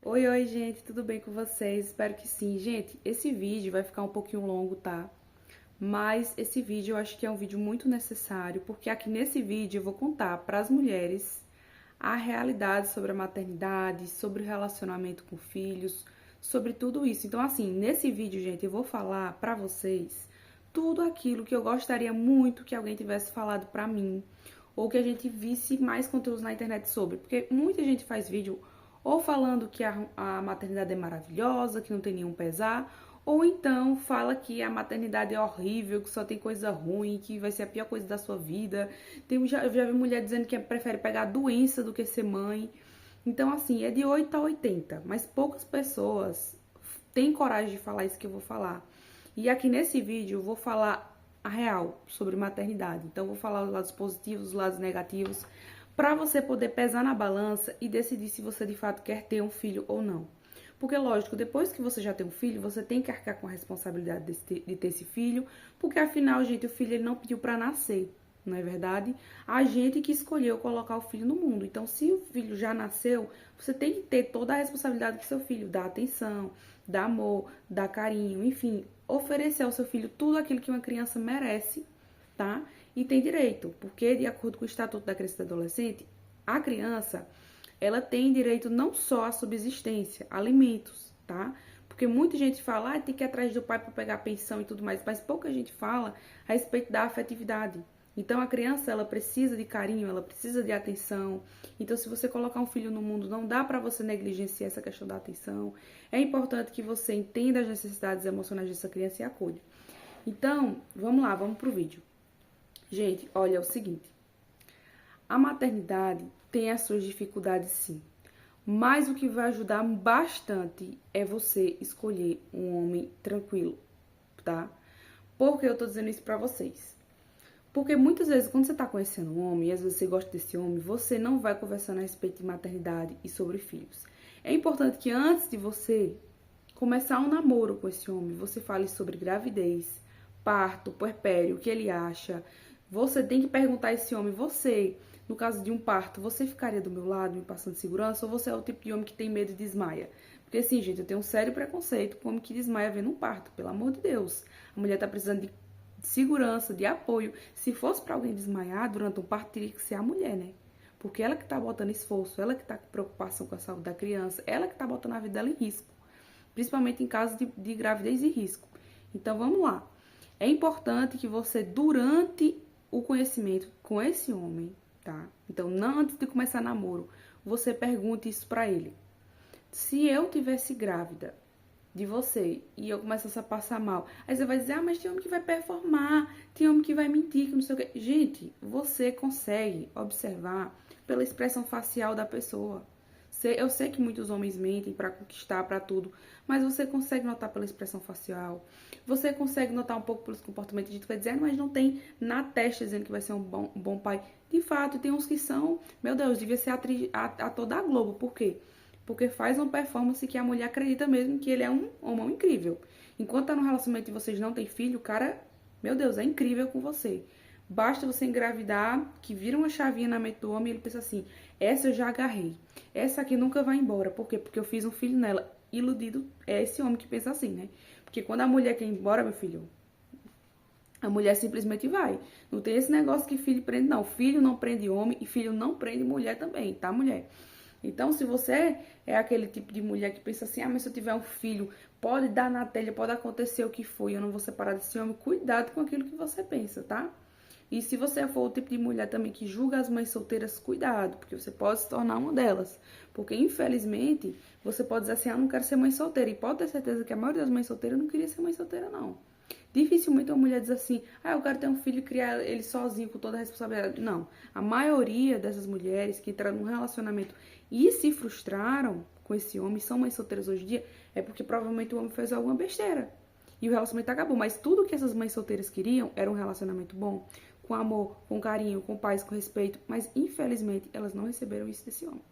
Oi, oi, gente, tudo bem com vocês? Espero que sim. Gente, esse vídeo vai ficar um pouquinho longo, tá? Mas esse vídeo eu acho que é um vídeo muito necessário, porque aqui nesse vídeo eu vou contar para as mulheres a realidade sobre a maternidade, sobre o relacionamento com filhos, sobre tudo isso. Então, assim, nesse vídeo, gente, eu vou falar para vocês tudo aquilo que eu gostaria muito que alguém tivesse falado para mim, ou que a gente visse mais conteúdos na internet sobre, porque muita gente faz vídeo ou falando que a maternidade é maravilhosa, que não tem nenhum pesar, ou então fala que a maternidade é horrível, que só tem coisa ruim, que vai ser a pior coisa da sua vida. Eu já vi mulher dizendo que prefere pegar doença do que ser mãe. Então, assim, é de 8 a 80, mas poucas pessoas têm coragem de falar isso que eu vou falar. E aqui nesse vídeo eu vou falar a real sobre maternidade. Então, eu vou falar os lados positivos, os lados negativos, para você poder pesar na balança e decidir se você de fato quer ter um filho ou não. Porque, lógico, depois que você já tem um filho, você tem que arcar com a responsabilidade de ter esse filho, porque afinal, gente, o filho ele não pediu para nascer, não é verdade? A gente que escolheu colocar o filho no mundo. Então, se o filho já nasceu, você tem que ter toda a responsabilidade do seu filho, dar atenção, dar amor, dar carinho, enfim, oferecer ao seu filho tudo aquilo que uma criança merece, tá? E tem direito, porque de acordo com o Estatuto da Criança e do Adolescente, a criança, ela tem direito não só à subsistência, alimentos, tá? Porque muita gente fala, tem que ir atrás do pai para pegar pensão e tudo mais, mas pouca gente fala a respeito da afetividade. Então a criança, ela precisa de carinho, ela precisa de atenção. Então se você colocar um filho no mundo, não dá para você negligenciar essa questão da atenção. É importante que você entenda as necessidades emocionais dessa criança e acolha. Então, vamos lá, vamos pro vídeo. Gente, olha, é o seguinte, a maternidade tem as suas dificuldades sim, mas o que vai ajudar bastante é você escolher um homem tranquilo, tá? Por que eu tô dizendo isso pra vocês? Porque muitas vezes quando você tá conhecendo um homem, e às vezes você gosta desse homem, você não vai conversando a respeito de maternidade e sobre filhos. É importante que antes de você começar um namoro com esse homem, você fale sobre gravidez, parto, puerpério, o que ele acha. Você tem que perguntar a esse homem, você, no caso de um parto, você ficaria do meu lado me passando segurança ou você é o tipo de homem que tem medo e desmaia? Porque assim, gente, eu tenho um sério preconceito com homem que desmaia vendo um parto, pelo amor de Deus. A mulher tá precisando de segurança, de apoio. Se fosse para alguém desmaiar durante um parto, teria que ser a mulher, né? Porque ela que tá botando esforço, ela que tá com preocupação com a saúde da criança, ela que tá botando a vida dela em risco, principalmente em casos de gravidez e risco. Então vamos lá. É importante que você, durante o conhecimento com esse homem, tá? Então, não antes de começar namoro, você pergunte isso pra ele. Se eu tivesse grávida de você e eu começasse a passar mal, aí você vai dizer, mas tem homem que vai performar, tem homem que vai mentir, que não sei o quê. Gente, você consegue observar pela expressão facial da pessoa. Eu sei que muitos homens mentem pra conquistar, pra tudo, mas você consegue notar pela expressão facial. Você consegue notar um pouco pelos comportamentos. A gente vai dizer, mas não tem na testa dizendo que vai ser um bom pai. De fato, tem uns que são, meu Deus, devia ser ator da Globo. Por quê? Porque faz uma performance que a mulher acredita mesmo que ele é um homem incrível. Enquanto tá no relacionamento e vocês não têm filho, o cara, meu Deus, é incrível com você. Basta você engravidar, que vira uma chavinha na mente do homem e ele pensa assim, essa eu já agarrei. Essa aqui nunca vai embora. Por quê? Porque eu fiz um filho nela. Iludido é esse homem que pensa assim, né? Porque quando a mulher quer ir embora, meu filho, a mulher simplesmente vai. Não tem esse negócio que filho prende, não. Filho não prende homem e filho não prende mulher também, tá, mulher? Então, se você é aquele tipo de mulher que pensa assim, mas se eu tiver um filho, pode dar na telha, pode acontecer o que for, e eu não vou separar desse homem, cuidado com aquilo que você pensa, tá? E se você for o tipo de mulher também que julga as mães solteiras, cuidado, porque você pode se tornar uma delas. Porque, infelizmente, você pode dizer assim, não quero ser mãe solteira. E pode ter certeza que a maioria das mães solteiras não queria ser mãe solteira, não. Dificilmente uma mulher diz assim, eu quero ter um filho e criar ele sozinho, com toda a responsabilidade. Não. A maioria dessas mulheres que entraram num relacionamento e se frustraram com esse homem, são mães solteiras hoje em dia, é porque provavelmente o homem fez alguma besteira. E o relacionamento acabou. Mas tudo que essas mães solteiras queriam era um relacionamento bom, com amor, com carinho, com paz, com respeito. Mas, infelizmente, elas não receberam isso desse homem.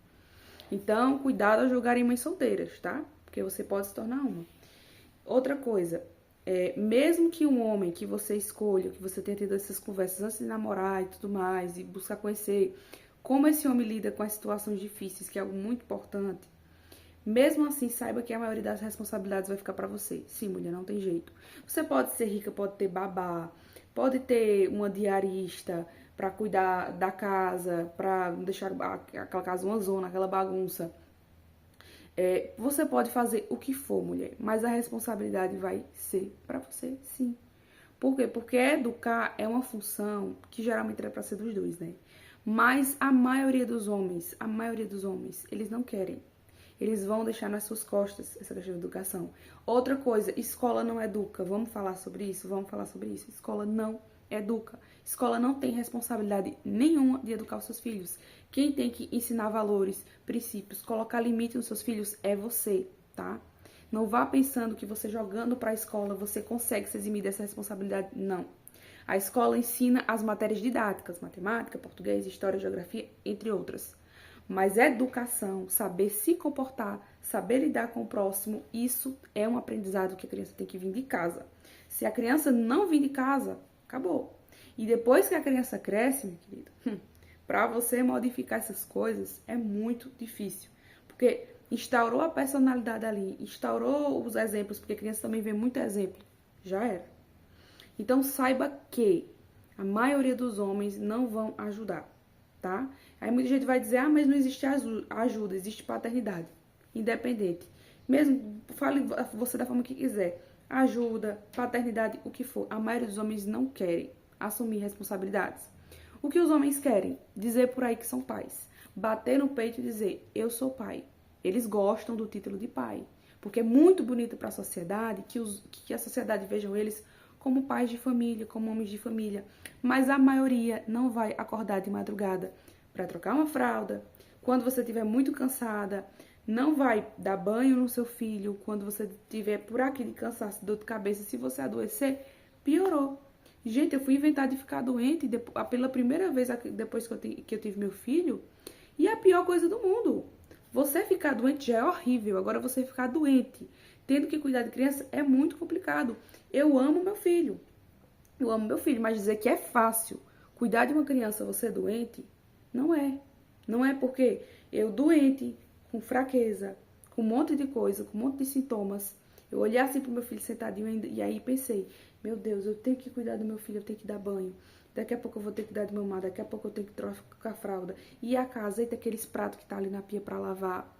Então, cuidado ao julgarem mães solteiras, tá? Porque você pode se tornar uma. Outra coisa, mesmo que um homem que você escolha, que você tenha tido essas conversas antes de namorar e tudo mais, e buscar conhecer como esse homem lida com as situações difíceis, que é algo muito importante, Mesmo assim, saiba que a maioria das responsabilidades vai ficar pra você. Sim, mulher, não tem jeito. Você pode ser rica, pode ter babá, pode ter uma diarista pra cuidar da casa, pra não deixar aquela casa uma zona, aquela bagunça. Você pode fazer o que for, mulher, mas a responsabilidade vai ser pra você, sim. Por quê? Porque educar é uma função que geralmente era pra ser dos dois, né? Mas a maioria dos homens, eles não querem. Eles vão deixar nas suas costas essa questão de educação. Outra coisa, escola não educa. Vamos falar sobre isso? Vamos falar sobre isso. Escola não educa. Escola não tem responsabilidade nenhuma de educar os seus filhos. Quem tem que ensinar valores, princípios, colocar limite nos seus filhos é você, tá? Não vá pensando que você jogando para a escola você consegue se eximir dessa responsabilidade. Não. A escola ensina as matérias didáticas, matemática, português, história, geografia, entre outras. Mas educação, saber se comportar, saber lidar com o próximo, isso é um aprendizado que a criança tem que vir de casa. Se a criança não vir de casa, acabou. E depois que a criança cresce, meu querido, para você modificar essas coisas é muito difícil. Porque instaurou a personalidade ali, instaurou os exemplos, porque a criança também vê muito exemplo, já era. Então saiba que a maioria dos homens não vão ajudar, tá? Aí muita gente vai dizer, ah, mas não existe ajuda, existe paternidade, independente. Mesmo, fale você da forma que quiser, ajuda, paternidade, o que for. A maioria dos homens não querem assumir responsabilidades. O que os homens querem? Dizer por aí que são pais. Bater no peito e dizer, eu sou pai. Eles gostam do título de pai. Porque é muito bonito para a sociedade que a sociedade vejam eles como pais de família, como homens de família. Mas a maioria não vai acordar de madrugada para trocar uma fralda. Quando você estiver muito cansada, não vai dar banho no seu filho. Quando você estiver por aqui de cansaço, dor de cabeça, se você adoecer, piorou. Gente, eu fui inventar de ficar doente pela primeira vez depois que eu tive meu filho. E é a pior coisa do mundo. Você ficar doente já é horrível. Agora você ficar doente, tendo que cuidar de criança, é muito complicado. Eu amo meu filho. Eu amo meu filho, mas dizer que é fácil cuidar de uma criança você doente, não é. Não é porque eu doente, com fraqueza, com um monte de coisa, com um monte de sintomas, eu olhei assim pro meu filho sentadinho e aí pensei, meu Deus, eu tenho que cuidar do meu filho, eu tenho que dar banho. Daqui a pouco eu vou ter que dar de mamar, daqui a pouco eu tenho que trocar a fralda. E a casa, eita, aqueles pratos que tá ali na pia pra lavar.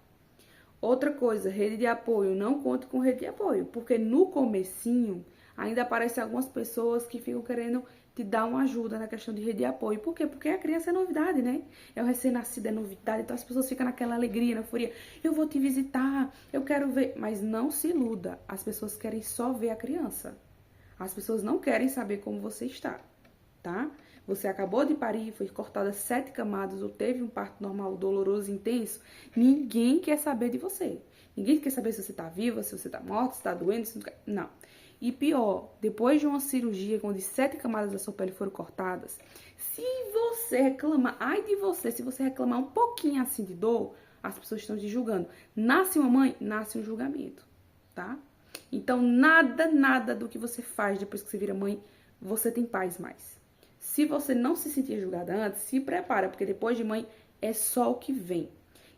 Outra coisa, rede de apoio. Não conte com rede de apoio, porque no comecinho ainda aparecem algumas pessoas que ficam querendo te dar uma ajuda na questão de rede de apoio. Por quê? Porque a criança é novidade, né? É o recém-nascido, é novidade. Então as pessoas ficam naquela alegria, na euforia. Eu vou te visitar, eu quero ver. Mas não se iluda. As pessoas querem só ver a criança. As pessoas não querem saber como você está, tá? Você acabou de parir, foi cortada 7 camadas ou teve um parto normal doloroso, intenso. Ninguém quer saber de você. Ninguém quer saber se você tá viva, se você tá morta, se tá doente, se não. E pior, depois de uma cirurgia onde 7 camadas da sua pele foram cortadas, se você reclamar, ai de você, se você reclamar um pouquinho assim de dor, as pessoas estão te julgando. Nasce uma mãe, nasce um julgamento, tá? Então, nada do que você faz depois que você vira mãe, você tem paz mais. Se você não se sentia julgada antes, se prepara, porque depois de mãe é só o que vem.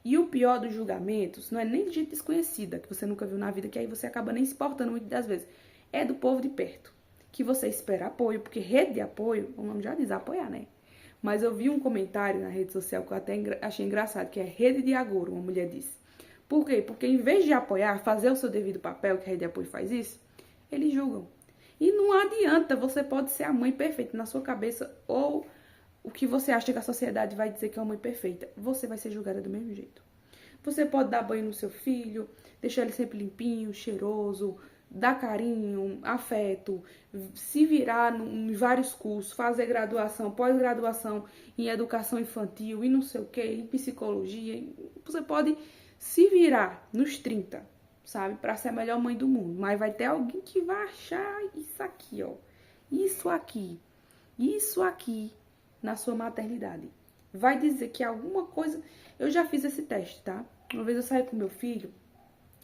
E o pior dos julgamentos não é nem de gente desconhecida, que você nunca viu na vida, que aí você acaba nem se importando muitas das vezes. É do povo de perto, que você espera apoio, porque rede de apoio, o nome já diz apoiar, né? Mas eu vi um comentário na rede social que eu até achei engraçado, que é rede de agouro, uma mulher disse. Por quê? Porque em vez de apoiar, fazer o seu devido papel, que a rede de apoio faz isso, eles julgam. E não adianta, você pode ser a mãe perfeita na sua cabeça ou o que você acha que a sociedade vai dizer que é uma mãe perfeita. Você vai ser julgada do mesmo jeito. Você pode dar banho no seu filho, deixar ele sempre limpinho, cheiroso, dar carinho, afeto, se virar em vários cursos, fazer graduação, pós-graduação em educação infantil e não sei o que, em psicologia. Você pode se virar nos 30, sabe? Pra ser a melhor mãe do mundo. Mas vai ter alguém que vai achar isso aqui, ó. Isso aqui na sua maternidade. Vai dizer que alguma coisa... Eu já fiz esse teste, tá? Uma vez eu saí com meu filho,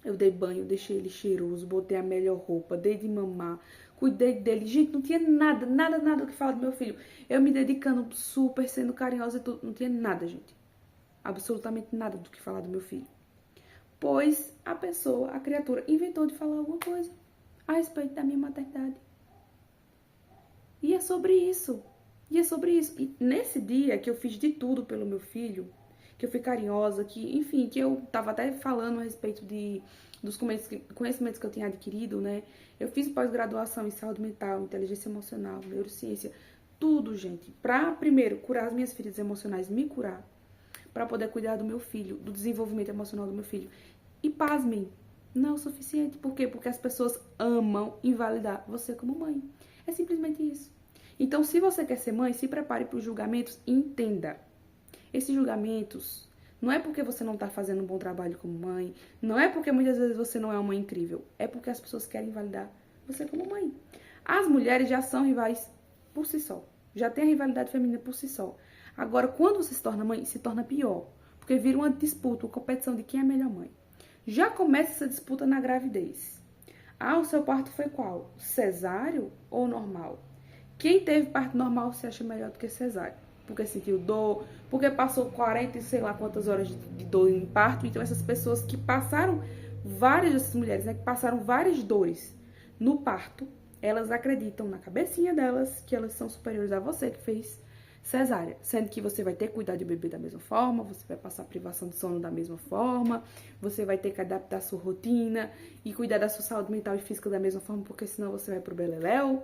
eu dei banho, deixei ele cheiroso, botei a melhor roupa, dei de mamar, cuidei dele. Gente, não tinha nada o que falar do meu filho. Eu me dedicando super, sendo carinhosa e tudo. Não tinha nada, gente. Absolutamente nada do que falar do meu filho. pois a pessoa, a criatura, inventou de falar alguma coisa a respeito da minha maternidade. E é sobre isso. E é sobre isso. E nesse dia que eu fiz de tudo pelo meu filho, que eu fui carinhosa, que, enfim, que eu tava até falando a respeito dos conhecimentos que eu tinha adquirido, né? Eu fiz pós-graduação em saúde mental, inteligência emocional, neurociência, tudo, gente. Pra, primeiro, curar as minhas feridas emocionais, me curar. Pra poder cuidar do meu filho, do desenvolvimento emocional do meu filho. E pasmem, não é o suficiente. Por quê? Porque as pessoas amam invalidar você como mãe. É simplesmente isso. Então, se você quer ser mãe, se prepare para os julgamentos e entenda. Esses julgamentos não é porque você não está fazendo um bom trabalho como mãe, não é porque muitas vezes você não é uma mãe incrível, é porque as pessoas querem invalidar você como mãe. As mulheres já são rivais por si só, já tem a rivalidade feminina por si só. Agora, quando você se torna mãe, se torna pior, porque vira uma disputa, uma competição de quem é a melhor mãe. Já começa essa disputa na gravidez. Ah, o seu parto foi qual? Cesáreo ou normal? Quem teve parto normal se acha melhor do que cesáreo? Porque sentiu dor, porque passou 40 e sei lá quantas horas de dor em parto. Então, essas pessoas que passaram, várias dessas mulheres, né, que passaram várias dores no parto, elas acreditam na cabecinha delas que elas são superiores a você que fez cesárea. Sendo que você vai ter que cuidar do bebê da mesma forma, você vai passar privação de sono da mesma forma, você vai ter que adaptar a sua rotina e cuidar da sua saúde mental e física da mesma forma, porque senão você vai pro beleléu,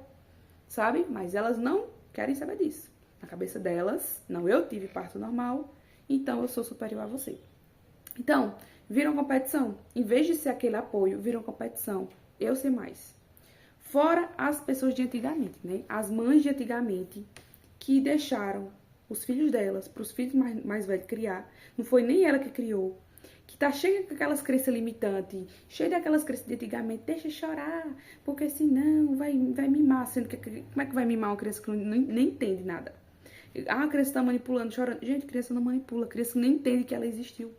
sabe? Mas elas não querem saber disso. Na cabeça delas, não, eu tive parto normal, então eu sou superior a você. Então, viram competição? Em vez de ser aquele apoio, viram competição. Eu sei mais. Fora as pessoas de antigamente, né? As mães de antigamente que deixaram os filhos delas para os filhos mais velhos criar. Não foi nem ela que criou. Que tá cheia com aquelas crenças limitantes, cheia daquelas crenças de antigamente, deixa chorar, porque senão vai mimar, sendo que como é que vai mimar uma criança que nem entende nada? Ah, a criança tá manipulando, chorando. Gente, criança não manipula, a criança nem entende que ela existiu.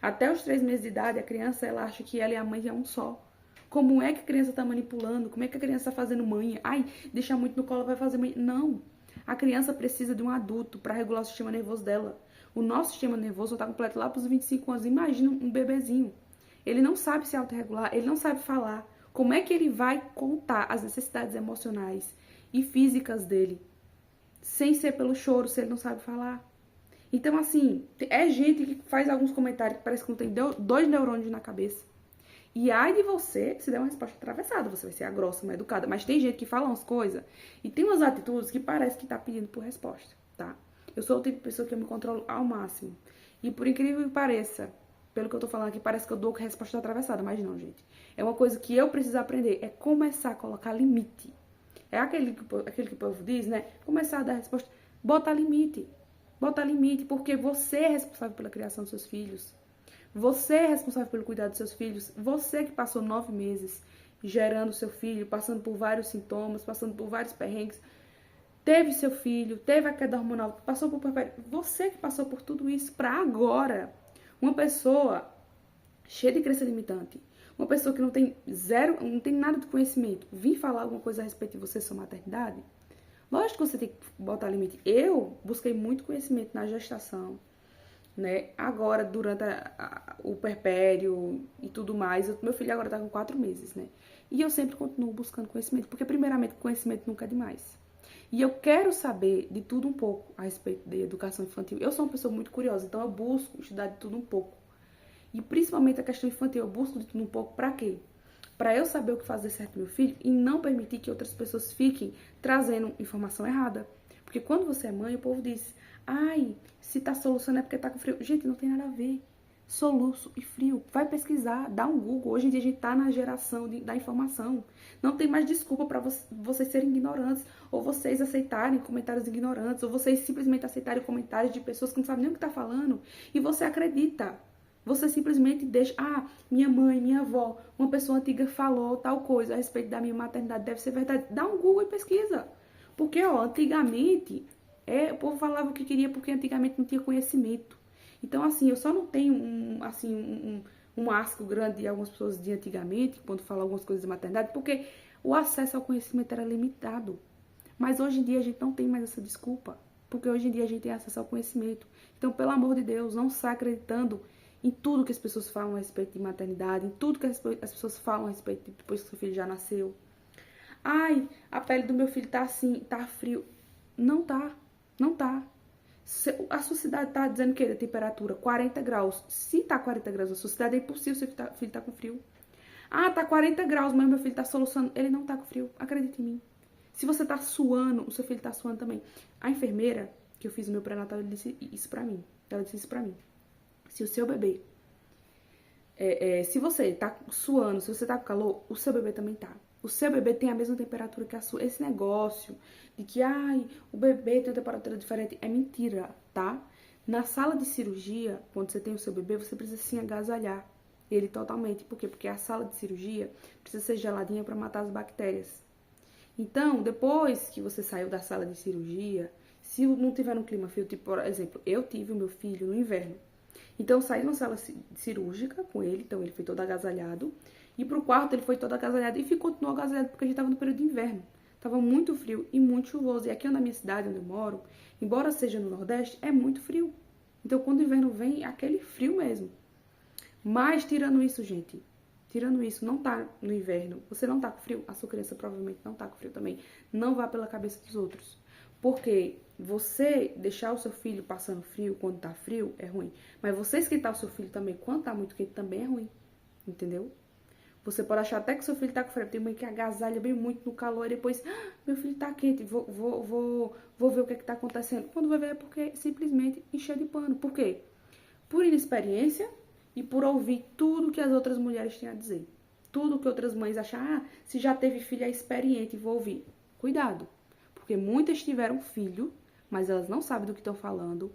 Até os 3 meses de idade, a criança, ela acha que ela e a mãe é um só. Como é que a criança tá manipulando? Como é que a criança tá fazendo manha? Ai, deixar muito no colo vai fazer manha. Não. A criança precisa de um adulto para regular o sistema nervoso dela. O nosso sistema nervoso está completo lá para os 25 anos. Imagina um bebezinho. Ele não sabe se autorregular, ele não sabe falar. Como é que ele vai contar as necessidades emocionais e físicas dele sem ser pelo choro, se ele não sabe falar? Então, assim, é gente que faz alguns comentários que parece que não tem 2 neurônios na cabeça. E ai de você se der uma resposta atravessada, você vai ser a grossa, uma educada. Mas tem gente que fala umas coisas e tem umas atitudes que parece que tá pedindo por resposta, tá? Eu sou o tipo de pessoa que eu me controlo ao máximo. E por incrível que pareça, pelo que eu tô falando aqui, parece que eu dou resposta atravessada. Mas não, gente. É uma coisa que eu preciso aprender, é começar a colocar limite. É aquele que o povo diz, né? Começar a dar resposta. Bota limite. Bota limite, porque você é responsável pela criação dos seus filhos. Você é responsável pelo cuidado dos seus filhos. Você que passou 9 meses gerando seu filho, passando por vários sintomas, passando por vários perrengues. Teve seu filho, teve a queda hormonal, passou por... Você que passou por tudo isso para agora. Uma pessoa cheia de crença limitante. Uma pessoa que não tem zero, não tem nada de conhecimento. Vir falar alguma coisa a respeito de você, sua maternidade. Lógico que você tem que botar limite. Eu busquei muito conhecimento na gestação, né? Agora, durante o puerpério e tudo mais, meu filho agora tá com 4 meses, né? E eu sempre continuo buscando conhecimento, porque primeiramente conhecimento nunca é demais. E eu quero saber de tudo um pouco a respeito de educação infantil. Eu sou uma pessoa muito curiosa, então eu busco estudar de tudo um pouco. E principalmente a questão infantil, eu busco de tudo um pouco pra quê? Pra eu saber o que fazer certo pro meu filho e não permitir que outras pessoas fiquem trazendo informação errada. Porque quando você é mãe, o povo diz: ai, se tá soluçando é porque tá com frio. Gente, não tem nada a ver. Soluço e frio. Vai pesquisar, dá um Google. Hoje em dia a gente tá na geração da informação. Não tem mais desculpa pra vocês serem ignorantes, ou vocês aceitarem comentários ignorantes, ou vocês simplesmente aceitarem comentários de pessoas que não sabem nem o que tá falando, e você acredita. Você simplesmente deixa, ah, minha mãe, minha avó, uma pessoa antiga falou tal coisa a respeito da minha maternidade, deve ser verdade. Dá um Google e pesquisa. Porque, ó, antigamente, o povo falava o que queria porque antigamente não tinha conhecimento. Então, assim, eu só não tenho um asco grande de algumas pessoas de antigamente, quando falam algumas coisas de maternidade, porque o acesso ao conhecimento era limitado. Mas hoje em dia a gente não tem mais essa desculpa, porque hoje em dia a gente tem acesso ao conhecimento. Então, pelo amor de Deus, não sai acreditando em tudo que as pessoas falam a respeito de maternidade, em tudo que as pessoas falam a respeito de depois que seu filho já nasceu. Ai, a pele do meu filho tá assim, tá frio. Não tá, não tá. A sua cidade tá dizendo que a temperatura 40 graus. Se tá 40 graus na sua cidade, é impossível seu filho tá com frio. Ah, tá 40 graus, mas meu filho tá solucionando. Ele não tá com frio, acredite em mim. Se você tá suando, o seu filho tá suando também. A enfermeira, que eu fiz o meu pré-natal, ela disse isso pra mim. Ela disse isso pra mim. Se o seu bebê, se você tá suando, se você tá com calor, o seu bebê também tá. O seu bebê tem a mesma temperatura que a sua. Esse negócio de que, ai, o bebê tem uma temperatura diferente, é mentira, tá? Na sala de cirurgia, quando você tem o seu bebê, você precisa sim agasalhar ele totalmente. Por quê? Porque a sala de cirurgia precisa ser geladinha para matar as bactérias. Então, depois que você saiu da sala de cirurgia, se não tiver um clima frio, tipo, por exemplo, eu tive o meu filho no inverno. Então, eu saí de uma sala cirúrgica com ele, então ele foi todo agasalhado. E pro quarto ele foi todo agasalhado e continuou agasalhado porque a gente tava no período de inverno. Tava muito frio e muito chuvoso. E aqui na minha cidade, onde eu moro, embora seja no Nordeste, é muito frio. Então, quando o inverno vem, é aquele frio mesmo. Mas, tirando isso, gente, tirando isso, não tá no inverno, você não tá com frio, a sua criança provavelmente não tá com frio também. Não vá pela cabeça dos outros. Porque você deixar o seu filho passando frio quando tá frio é ruim. Mas você esquentar o seu filho também quando tá muito quente também é ruim. Entendeu? Você pode achar até que seu filho tá com frio. Tem mãe que agasalha bem muito no calor e depois, meu filho tá quente, vou ver o que é que tá acontecendo. Quando vai ver é porque simplesmente encheu de pano. Por quê? Por inexperiência e por ouvir tudo que as outras mulheres têm a dizer. Tudo que outras mães acham, se já teve filho é experiente, vou ouvir. Cuidado, porque muitas tiveram filho, mas elas não sabem do que estão falando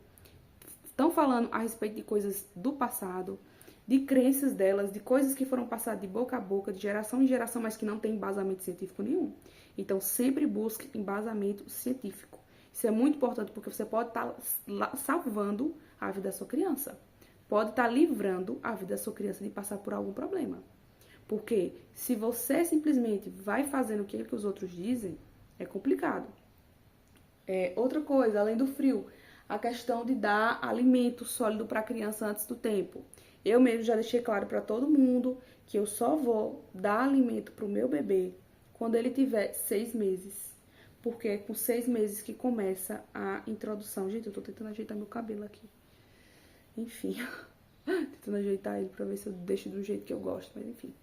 a respeito de coisas do passado, de crenças delas, de coisas que foram passadas de boca a boca, de geração em geração, mas que não tem embasamento científico nenhum. Então, sempre busque embasamento científico. Isso é muito importante porque você pode estar salvando a vida da sua criança. Pode estar livrando a vida da sua criança de passar por algum problema. Porque se você simplesmente vai fazendo o que os outros dizem, é complicado. Outra coisa, além do frio, a questão de dar alimento sólido para a criança antes do tempo. Eu mesmo já deixei claro para todo mundo que eu só vou dar alimento para o meu bebê quando ele tiver 6 meses. Porque é com 6 meses que começa a introdução. Gente, eu tô tentando ajeitar meu cabelo aqui. Enfim, tentando ajeitar ele pra ver se eu deixo do jeito que eu gosto, mas enfim.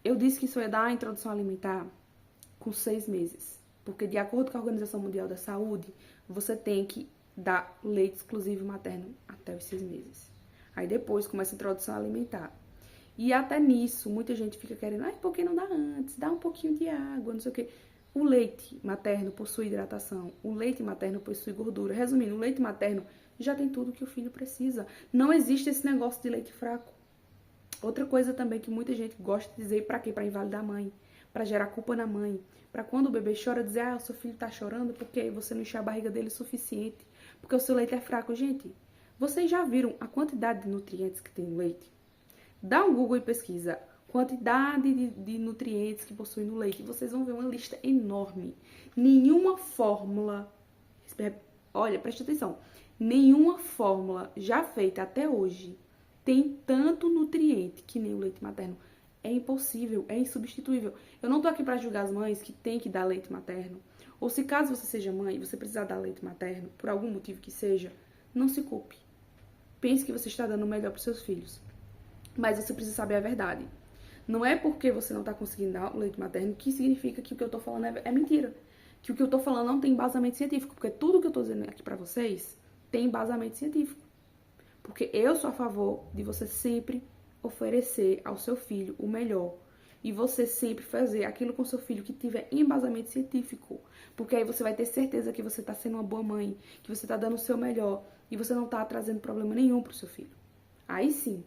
Eu disse que isso ia dar a introdução alimentar com 6 meses. Porque de acordo com a Organização Mundial da Saúde, você tem que dar leite exclusivo materno até os 6 meses. Aí depois começa a introdução alimentar. E até nisso, muita gente fica querendo, por que não dá antes? Dá um pouquinho de água, não sei o quê. O leite materno possui hidratação, o leite materno possui gordura. Resumindo, o leite materno já tem tudo que o filho precisa. Não existe esse negócio de leite fraco. Outra coisa também que muita gente gosta de dizer, pra quê? Pra invalidar a mãe, pra gerar culpa na mãe, pra quando o bebê chora dizer, o seu filho tá chorando porque você não encheu a barriga dele o suficiente, porque o seu leite é fraco. Gente, vocês já viram a quantidade de nutrientes que tem no leite? Dá um Google e pesquisa quantidade de nutrientes que possui no leite. Vocês vão ver uma lista enorme. Nenhuma fórmula, olha, preste atenção, nenhuma fórmula já feita até hoje tem tanto nutriente que nem o leite materno. É impossível, é insubstituível. Eu não tô aqui para julgar as mães que tem que dar leite materno. Ou se caso você seja mãe e você precisar dar leite materno, por algum motivo que seja, não se culpe. Pense que você está dando o melhor para os seus filhos. Mas você precisa saber a verdade. Não é porque você não está conseguindo dar o leite materno que significa que o que eu tô falando é mentira. Que o que eu tô falando não tem embasamento científico. Porque tudo que eu tô dizendo aqui para vocês tem embasamento científico. Porque eu sou a favor de você sempre oferecer ao seu filho o melhor. E você sempre fazer aquilo com seu filho que tiver embasamento científico. Porque aí você vai ter certeza que você está sendo uma boa mãe, que você está dando o seu melhor e você não está trazendo problema nenhum pro seu filho. Aí sim.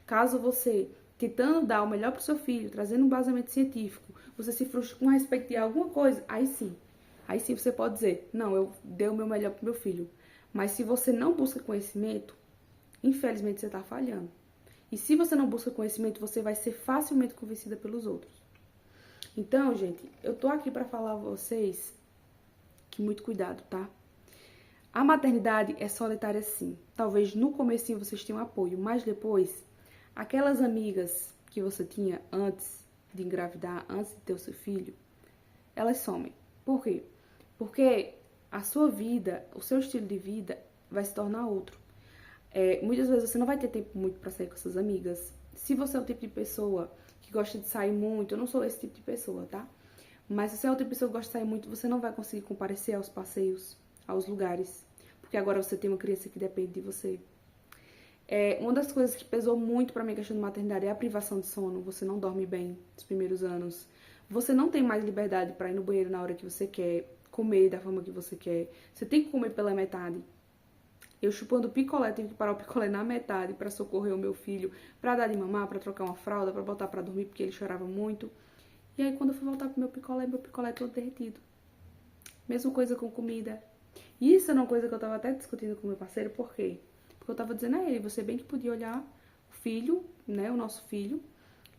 Caso você, tentando dar o melhor pro seu filho, trazendo um embasamento científico, você se frustra com respeito de alguma coisa, aí sim você pode dizer, não, eu dei o meu melhor pro meu filho. Mas se você não busca conhecimento, infelizmente você está falhando. E se você não busca conhecimento, você vai ser facilmente convencida pelos outros. Então, gente, eu tô aqui para falar a vocês que muito cuidado, tá? A maternidade é solitária sim. Talvez no comecinho vocês tenham apoio, mas depois, aquelas amigas que você tinha antes de engravidar, antes de ter o seu filho, elas somem. Por quê? Porque a sua vida, o seu estilo de vida vai se tornar outro. Muitas vezes você não vai ter tempo muito para sair com suas amigas. Se você é o tipo de pessoa que gosta de sair muito, eu não sou esse tipo de pessoa, tá? Mas se você é o tipo de pessoa que gosta de sair muito, você não vai conseguir comparecer aos passeios, aos lugares. Porque agora você tem uma criança que depende de você. Uma das coisas que pesou muito pra mim a questão de maternidade é a privação de sono. Você não dorme bem nos primeiros anos. Você não tem mais liberdade pra ir no banheiro na hora que você quer, comer da forma que você quer. Você tem que comer pela metade. Eu chupando picolé, tive que parar o picolé na metade pra socorrer o meu filho, pra dar de mamar, pra trocar uma fralda, pra botar pra dormir, porque ele chorava muito. E aí quando eu fui voltar pro meu picolé todo derretido. Mesma coisa com comida. Isso era uma coisa que eu tava até discutindo com meu parceiro, por quê? Porque eu tava dizendo a ele, você bem que podia olhar o filho, né, o nosso filho,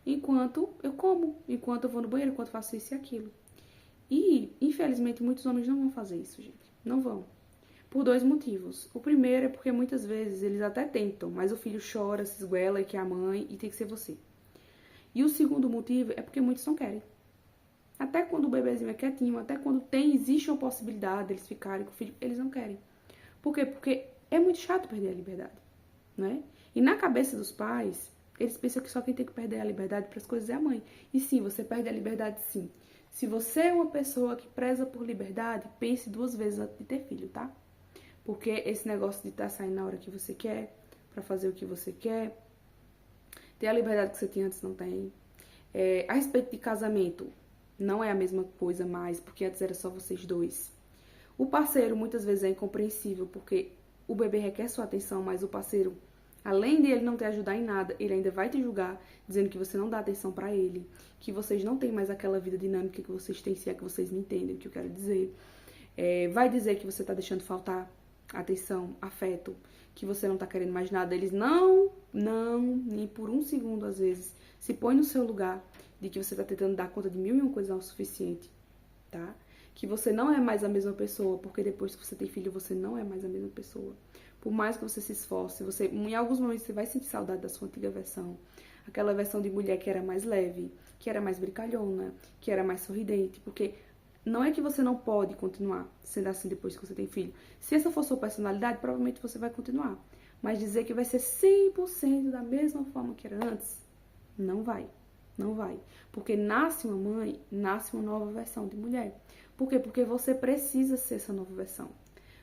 enquanto eu como, enquanto eu vou no banheiro, enquanto eu faço isso e aquilo. E, infelizmente, muitos homens não vão fazer isso, gente. Não vão. Por dois motivos. O primeiro é porque muitas vezes eles até tentam, mas o filho chora, se esguela e quer a mãe e tem que ser você. E o segundo motivo é porque muitos não querem. Até quando o bebezinho é quietinho, até quando existe uma possibilidade deles ficarem com o filho, eles não querem. Por quê? Porque é muito chato perder a liberdade, né? E na cabeça dos pais, eles pensam que só quem tem que perder a liberdade para as coisas é a mãe. E sim, você perde a liberdade sim. Se você é uma pessoa que preza por liberdade, pense duas vezes antes de ter filho, tá? Porque esse negócio de estar saindo na hora que você quer, para fazer o que você quer, ter a liberdade que você tinha antes não tem. A respeito de casamento, não é a mesma coisa mais, porque antes era só vocês dois. O parceiro muitas vezes é incompreensível, porque o bebê requer sua atenção, mas o parceiro, além de ele não te ajudar em nada, ele ainda vai te julgar, dizendo que você não dá atenção pra ele, que vocês não têm mais aquela vida dinâmica que vocês têm, se é que vocês me entendem o que eu quero dizer. Vai dizer que você tá deixando faltar atenção, afeto, que você não tá querendo mais nada. Eles não, nem por um segundo às vezes, se põe no seu lugar de que você tá tentando dar conta de 1001 coisas o suficiente, tá? Que você não é mais a mesma pessoa, porque depois que você tem filho, você não é mais a mesma pessoa. Por mais que você se esforce, em alguns momentos você vai sentir saudade da sua antiga versão. Aquela versão de mulher que era mais leve, que era mais brincalhona, que era mais sorridente, porque não é que você não pode continuar sendo assim depois que você tem filho. Se essa for sua personalidade, provavelmente você vai continuar. Mas dizer que vai ser 100% da mesma forma que era antes, não vai. Não vai. Porque nasce uma mãe, nasce uma nova versão de mulher. Por quê? Porque você precisa ser essa nova versão.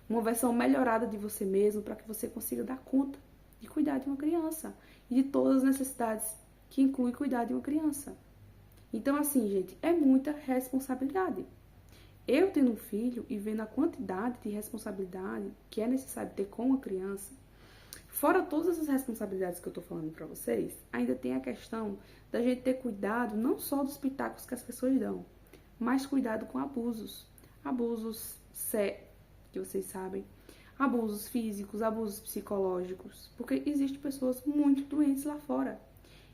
Uma versão melhorada de você mesmo para que você consiga dar conta de cuidar de uma criança. E de todas as necessidades que inclui cuidar de uma criança. Então, assim, gente, é muita responsabilidade. Eu tendo um filho e vendo a quantidade de responsabilidade que é necessário ter com uma criança, fora todas essas responsabilidades que eu tô falando pra vocês, ainda tem a questão da gente ter cuidado não só dos pitacos que as pessoas dão, mas cuidado com abusos. Abusos que vocês sabem, abusos físicos, abusos psicológicos, porque existem pessoas muito doentes lá fora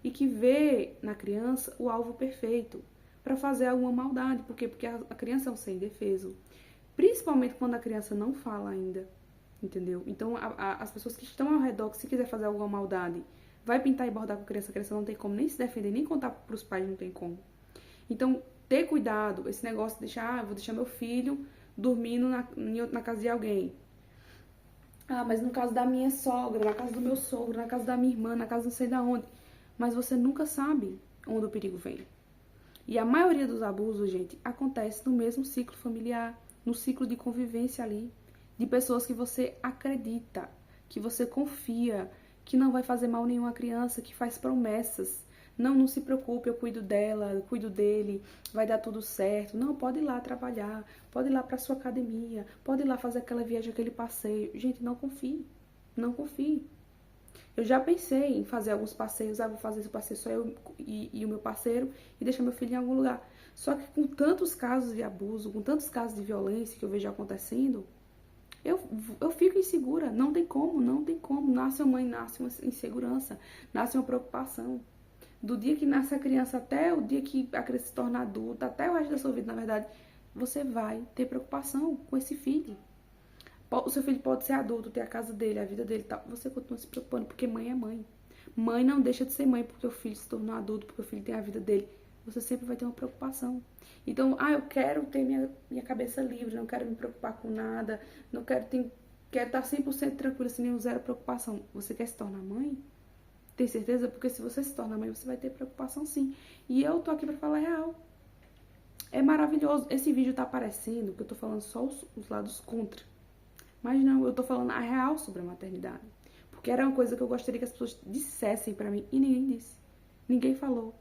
e que vê na criança o alvo perfeito para fazer alguma maldade. Por quê? Porque a criança é um ser indefeso, principalmente quando a criança não fala ainda. Entendeu? Então, as pessoas que estão ao redor, que se quiser fazer alguma maldade, vai pintar e bordar com a criança não tem como nem se defender, nem contar pros pais, não tem como. Então, ter cuidado, esse negócio de deixar, vou deixar meu filho dormindo na casa de alguém. Mas no caso da minha sogra, na casa do meu sogro, na casa da minha irmã, na casa não sei da onde. Mas você nunca sabe onde o perigo vem. E a maioria dos abusos, gente, acontece no mesmo ciclo familiar, no ciclo de convivência ali, de pessoas que você acredita, que você confia, que não vai fazer mal nenhum à criança, que faz promessas. Não se preocupe, eu cuido dela, eu cuido dele, vai dar tudo certo. Não, pode ir lá trabalhar, pode ir lá para sua academia, pode ir lá fazer aquela viagem, aquele passeio. Gente, não confie, não confie. Eu já pensei em fazer alguns passeios, vou fazer esse passeio só eu e o meu parceiro e deixar meu filho em algum lugar. Só que com tantos casos de abuso, com tantos casos de violência que eu vejo acontecendo, eu fico insegura, não tem como. Nasce uma mãe, nasce uma insegurança, nasce uma preocupação. Do dia que nasce a criança até o dia que a criança se torna adulta, até o resto da sua vida, na verdade, você vai ter preocupação com esse filho. O seu filho pode ser adulto, ter a casa dele, a vida dele e tal. Você continua se preocupando, porque mãe é mãe. Mãe não deixa de ser mãe porque o filho se tornou adulto, porque o filho tem a vida dele. Você sempre vai ter uma preocupação. Então, eu quero ter minha cabeça livre, não quero me preocupar com nada, não quero, quero estar 100% tranquila, sem nenhum zero preocupação. Você quer se tornar mãe? Tem certeza? Porque se você se torna mãe, você vai ter preocupação sim. E eu tô aqui pra falar a real. É maravilhoso. Esse vídeo tá aparecendo, que eu tô falando só os lados contra. Mas não, eu tô falando a real sobre a maternidade. Porque era uma coisa que eu gostaria que as pessoas dissessem pra mim. E ninguém disse. Ninguém falou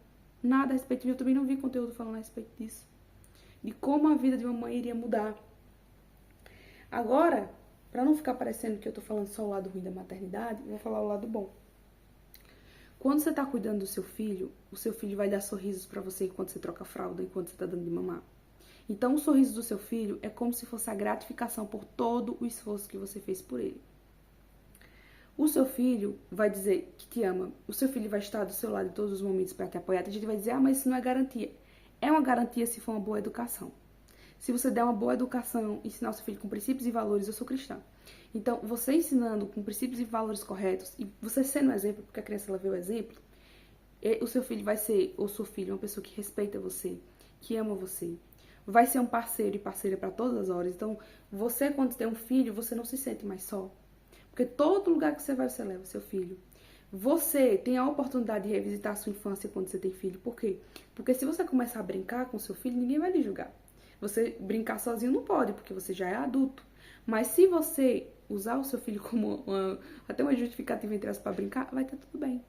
nada a respeito disso. Eu também não vi conteúdo falando a respeito disso. De como a vida de uma mãe iria mudar. Agora, pra não ficar parecendo que eu tô falando só o lado ruim da maternidade, eu vou falar o lado bom. Quando você tá cuidando do seu filho, o seu filho vai dar sorrisos pra você enquanto você troca a fralda, enquanto você tá dando de mamar. Então, o sorriso do seu filho é como se fosse a gratificação por todo o esforço que você fez por ele. O seu filho vai dizer que te ama. O seu filho vai estar do seu lado em todos os momentos para te apoiar. A gente vai dizer, mas isso não é garantia. É uma garantia se for uma boa educação. Se você der uma boa educação, ensinar o seu filho com princípios e valores, eu sou cristã. Então, você ensinando com princípios e valores corretos, e você sendo um exemplo, porque a criança ela vê o exemplo, o seu filho vai ser, ou sua filha, uma pessoa que respeita você, que ama você. Vai ser um parceiro e parceira para todas as horas. Então, você quando tem um filho, você não se sente mais só. Porque todo lugar que você vai, você leva seu filho. Você tem a oportunidade de revisitar a sua infância quando você tem filho. Por quê? Porque se você começar a brincar com seu filho, ninguém vai lhe julgar. Você brincar sozinho não pode, porque você já é adulto. Mas se você usar o seu filho como até uma justificativa entre as para brincar, vai estar tudo bem.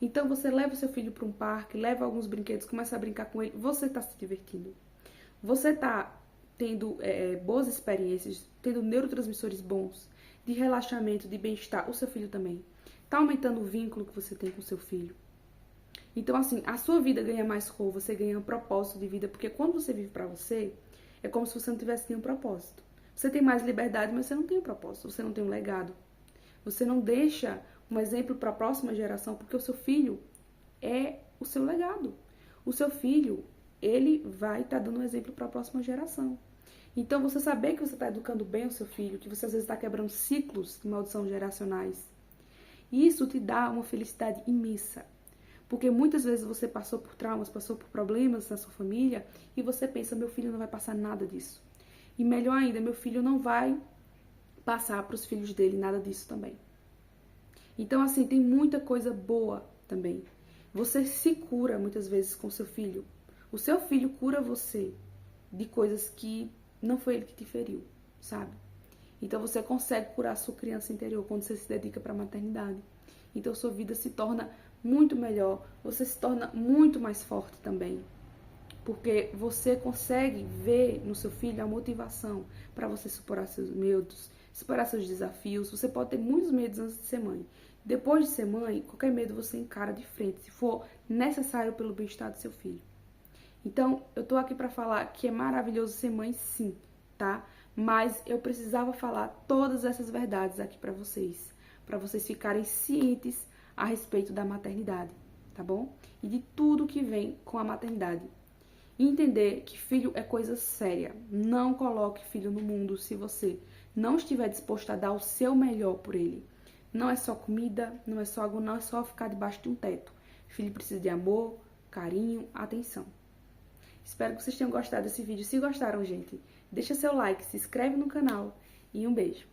Então você leva o seu filho para um parque, leva alguns brinquedos, começa a brincar com ele, você está se divertindo. Você está tendo boas experiências, tendo neurotransmissores bons, de relaxamento, de bem-estar, o seu filho também. Está aumentando o vínculo que você tem com o seu filho. Então, assim, a sua vida ganha mais cor, você ganha um propósito de vida, porque quando você vive pra você, é como se você não tivesse nenhum propósito. Você tem mais liberdade, mas você não tem um propósito, você não tem um legado. Você não deixa um exemplo para a próxima geração, porque o seu filho é o seu legado. O seu filho, ele vai estar dando um exemplo para a próxima geração. Então, você saber que você está educando bem o seu filho, que você às vezes está quebrando ciclos de maldição geracionais, isso te dá uma felicidade imensa. Porque muitas vezes você passou por traumas, passou por problemas na sua família e você pensa, meu filho não vai passar nada disso. E melhor ainda, meu filho não vai passar para os filhos dele nada disso também. Então, assim, tem muita coisa boa também. Você se cura muitas vezes com seu filho. O seu filho cura você de coisas que não foi ele que te feriu, sabe? Então você consegue curar a sua criança interior quando você se dedica para a maternidade. Então sua vida se torna muito melhor, você se torna muito mais forte também. Porque você consegue ver no seu filho a motivação para você superar seus medos, superar seus desafios. Você pode ter muitos medos antes de ser mãe. Depois de ser mãe, qualquer medo você encara de frente, se for necessário pelo bem-estar do seu filho. Então, eu tô aqui pra falar que é maravilhoso ser mãe, sim, tá? Mas eu precisava falar todas essas verdades aqui pra vocês ficarem cientes a respeito da maternidade, tá bom? E de tudo que vem com a maternidade. E entender que filho é coisa séria. Não coloque filho no mundo se você não estiver disposto a dar o seu melhor por ele. Não é só comida, não é só água, não é só ficar debaixo de um teto. Filho precisa de amor, carinho, atenção. Espero que vocês tenham gostado desse vídeo. Se gostaram, gente, deixa seu like, se inscreve no canal e um beijo.